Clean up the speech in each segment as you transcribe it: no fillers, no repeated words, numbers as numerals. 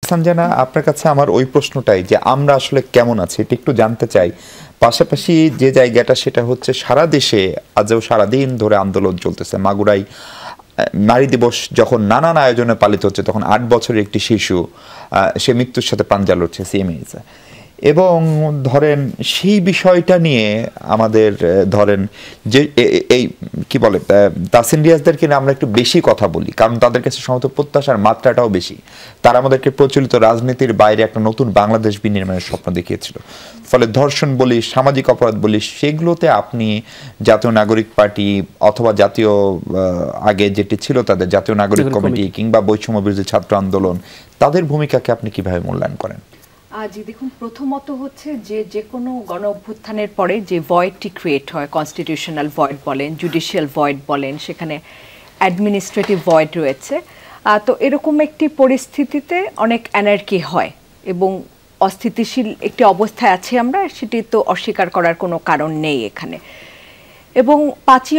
সানজানা, আপনার কাছে আমার ওই প্রশ্নটাই যে আমরা আসলে কেমন আছি এটা একটু জানতে চাই। পাশাপাশি যে জায়গাটা সেটা হচ্ছে সারা দেশে আজও সারাদিন ধরে আন্দোলন চলতেছে। মাগুরায় নারী দিবস যখন নানান আয়োজনে পালিত হচ্ছে, তখন 8 বছরের একটি শিশু সে মৃত্যুর সাথে পাঞ্জা লড়ছে সিএমএইচ। এবং ধরেন সেই বিষয়টা নিয়ে আমাদের ধরেন যে এই কি বলে তাসিন রিয়াজদেরকে নিয়ে আমরা একটু বেশি কথা বলি, কারণ তাদের কাছে সম্ভবত প্রত্যাশার মাত্রাটাও বেশি। তারা আমাদেরকে প্রচলিত রাজনীতির বাইরে একটা নতুন বাংলাদেশ বিনির্মাণের স্বপ্ন দেখিয়েছিল। ফলে ধর্ষণ বলি, সামাজিক অপরাধ বলি, সেগুলোতে আপনি জাতীয় নাগরিক পার্টি অথবা জাতীয় আগে যেটি ছিল তাদের জাতীয় নাগরিক কমিটি কিংবা বৈষম্য বিরোধী ছাত্র আন্দোলন, তাদের ভূমিকাকে আপনি কিভাবে মূল্যায়ন করেন? জি দেখুন, প্রথমত হচ্ছে যে কোনো গণ অভ্যুত্থানের পরে যে ভয়েডটি ক্রিয়েট হয়, কনস্টিটিউশনাল ভয়েড বলেন, জুডিশিয়াল ভয়েড বলেন, সেখানে অ্যাডমিনিস্ট্রেটিভ ভয়েড রয়েছে। তো এরকম একটি পরিস্থিতিতে অনেক অ্যানার্কি হয় এবং অস্থিতিশীল একটি অবস্থায় আছি আমরা, সেটি তো অস্বীকার করার কোনো কারণ নেই এখানে। এবং 5ই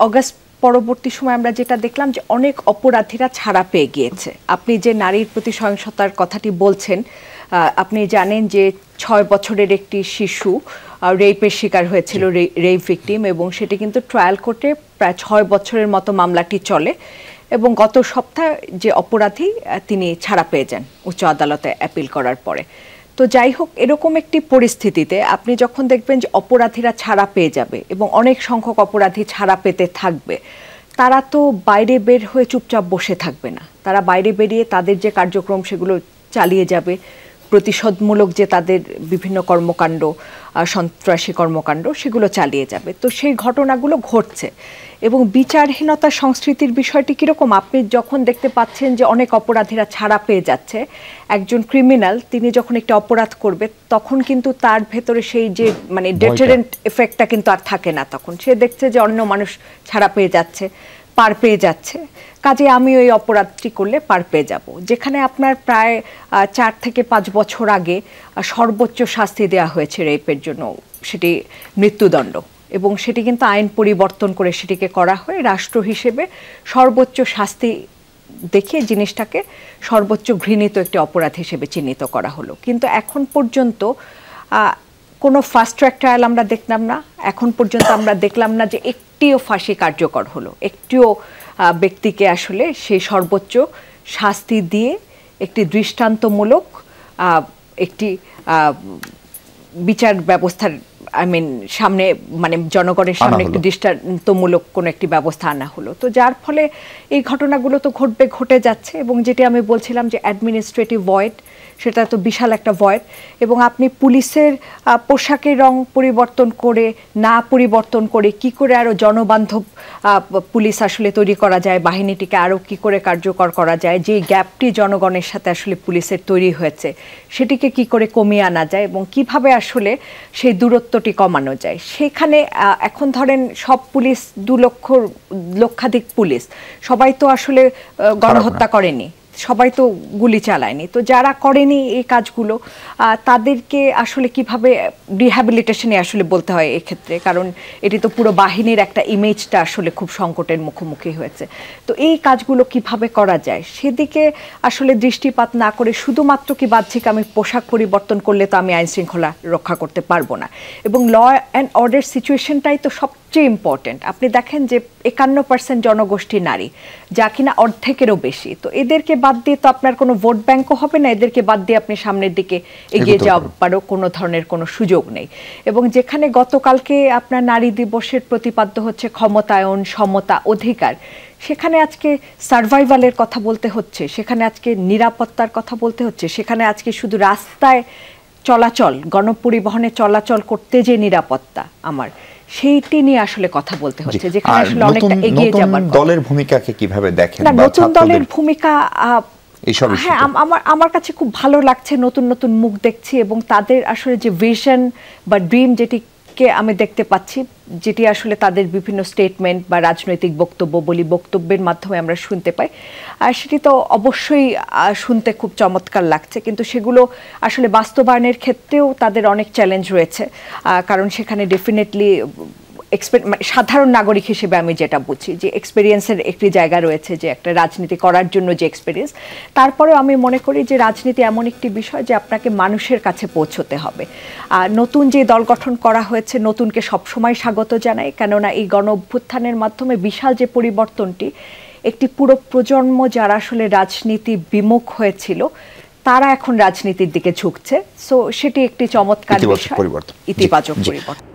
অগস্ট পরবর্তী সময় আমরা যেটা দেখলাম যে অনেক অপরাধীরা ছাড়া পেয়ে গিয়েছে। আপনি যে নারীর প্রতি সহিংসতার কথাটি বলছেন, আপনি জানেন যে 6 বছরের একটি শিশু রেপের শিকার হয়েছিল, রেপ ভিকটিম, এবং সেটি কিন্তু ট্রায়াল কোর্টে প্রায় 6 বছরের মতো মামলাটি চলে এবং গত সপ্তাহে যে অপরাধী তিনি ছাড়া পেয়ে যান উচ্চ আদালতে অ্যাপিল করার পরে। তো যাই হোক, এরকম একটি পরিস্থিতিতে আপনি যখন দেখবেন যে অপরাধীরা ছাড়া পেয়ে যাবে এবং অনেক সংখ্যক অপরাধী ছাড়া পেতে থাকবে, তারা তো বাইরে বের হয়ে চুপচাপ বসে থাকবে না। তারা বাইরে বেরিয়ে তাদের যে কার্যক্রম সেগুলো চালিয়ে যাবে, প্রতিশোধমূলক যে তাদের বিভিন্ন কর্মকাণ্ড, সন্ত্রাসী কর্মকাণ্ড, সেগুলো চালিয়ে যাবে। তো সেই ঘটনাগুলো ঘটছে এবং বিচারহীনতা সংস্কৃতির বিষয়টি কীরকম, আপনি যখন দেখতে পাচ্ছেন যে অনেক অপরাধীরা ছাড়া পেয়ে যাচ্ছে, একজন ক্রিমিনাল তিনি যখন একটি অপরাধ করবে তখন কিন্তু তার ভেতরে সেই যে মানে ডেটারেন্ট এফেক্টটা কিন্তু আর থাকে না। তখন সে দেখছে যে অন্য মানুষ ছাড়া পেয়ে যাচ্ছে, পার পেয়ে যাচ্ছে, কাজে আমি ওই অপরাধটি করলে পার পেয়ে যাব। যেখানে আপনার প্রায় 4 থেকে 5 বছর আগে সর্বোচ্চ শাস্তি দেওয়া হয়েছে রেপের জন্য, সেটি মৃত্যুদণ্ড, এবং সেটি কিন্তু আইন পরিবর্তন করে সেটিকে করা হয় রাষ্ট্র হিসেবে সর্বোচ্চ শাস্তি দেখিয়ে জিনিসটাকে সর্বোচ্চ ঘৃণিত একটি অপরাধ হিসেবে চিহ্নিত করা হলো। কিন্তু এখন পর্যন্ত কোনো ফাস্ট ট্র্যাক ট্রায়াল আমরা দেখলাম না, এখন পর্যন্ত আমরা দেখলাম না যে একটিও ফাঁসি কার্যকর হলো, একটিও ব্যক্তিকে আসলে সেই সর্বোচ্চ শাস্তি দিয়ে একটি দৃষ্টান্তমূলক একটি বিচার ব্যবস্থার সামনে, মানে জনগণের সামনে একটি দৃষ্টান্তমূলক কোনো একটি ব্যবস্থা আনা হলো। তো যার ফলে এই ঘটনাগুলো তো ঘটে যাচ্ছে। এবং যেটি আমি বলছিলাম যে অ্যাডমিনিস্ট্রেটিভ ভয়েড, সেটা তো বিশাল একটা ভয়েড। এবং আপনি পুলিশের পোশাকের রং পরিবর্তন করে কি করে আরও জনবান্ধব পুলিশ আসলে তৈরি করা যায়, বাহিনীটিকে আরও কি করে কার্যকর করা যায়, যে গ্যাপটি জনগণের সাথে আসলে পুলিশের তৈরি হয়েছে সেটিকে কি করে কমিয়ে আনা যায় এবং কিভাবে আসলে সেই দূরত্বটি কমানো যায়। সেখানে এখন ধরেন সব পুলিশ, 2 লক্ষাধিক পুলিশ, সবাই তো আসলে গণহত্যা করেনি, সবাই তো গুলি চালায়নি। তো যারা করেনি এই কাজগুলো, তাদেরকে আসলে কিভাবে রিহ্যাবিলিটেশনে আসলে বলতে হয় এক্ষেত্রে, কারণ এটি তো পুরো বাহিনীর একটা ইমেজটা আসলে খুব সংকটের মুখোমুখি হয়েছে। তো এই কাজগুলো কিভাবে করা যায় সেদিকে আসলে দৃষ্টিপাত না করে শুধুমাত্র কি বাহ্যিক আমি পোশাক পরিবর্তন করলে তো আমি আইন শৃঙ্খলা রক্ষা করতে পারবো না, এবং ল অ্যান্ড অর্ডার সিচুয়েশনটাই তো সবচেয়ে ইম্পর্টেন্ট। আপনি দেখেন যে 51% জনগোষ্ঠী নারী, যা কিনা অর্ধেকেরও বেশি। তো এদেরকে বাদ দিয়ে তো আপনার কোনো ভোট ব্যাংকও হবে না, এদেরকে বাদ দিয়ে আপনি সামনের দিকে এগিয়ে যাওয়ারও কোনো ধরনের কোনো সুযোগ নেই। এবং যেখানে গতকালকে আপনার নারী দিবসের প্রতিপাদ্য হচ্ছে ক্ষমতায়ন, সমতা, অধিকার, সেখানে আজকে সার্ভাইভালের কথা বলতে হচ্ছে, সেখানে আজকে নিরাপত্তার কথা বলতে হচ্ছে, সেখানে আজকে শুধু রাস্তায় চলাচল, গণপরিবহনে চলাচল করতে যে নিরাপত্তা আমার, সেইটি নিয়ে আসলে কথা বলতে হচ্ছে, যেখানে আসলে অনেকটা এগিয়ে যাবার। দলের ভূমিকাকে কিভাবে দেখেন? নতুন দলের ভূমিকা, হ্যাঁ, আমার কাছে খুব ভালো লাগছে, নতুন নতুন মুখ দেখছি এবং তাদের আসলে যে ভিশন বা ড্রিম যেটিকে আমি দেখতে পাচ্ছি, যেটি আসলে তাদের বিভিন্ন স্টেটমেন্ট বা রাজনৈতিক বক্তব্যের মাধ্যমে আমরা শুনতে পাই, সেটি তো অবশ্যই শুনতে খুব চমৎকার লাগছে, কিন্তু সেগুলো আসলে বাস্তবায়নের ক্ষেত্রেও তাদের অনেক চ্যালেঞ্জ রয়েছে, কারণ সেখানে ডেফিনেটলি সাধারণ নাগরিক হিসেবে আমি যেটা বুঝি যে এক্সপিরিয়েন্সের একটি জায়গা রয়েছে, যে একটা রাজনীতি করার জন্য যে এক্সপিরিয়েন্স, তারপরেও আমি মনে করি যে রাজনীতি এমন একটি বিষয় যে আপনাকে মানুষের কাছে পৌঁছতে হবে। আর নতুন যে দল গঠন করা হয়েছে, নতুনকে সবসময় স্বাগত জানাই, কেননা এই গণ অভ্যুত্থানের মাধ্যমে বিশাল যে পরিবর্তনটি, একটি পুরো প্রজন্ম যারা আসলে রাজনীতি বিমুখ হয়েছিল তারা এখন রাজনীতির দিকে ঝুঁকছে। সো সেটি একটি চমৎকার বিষয়, ইতিবাচক পরিবর্তন।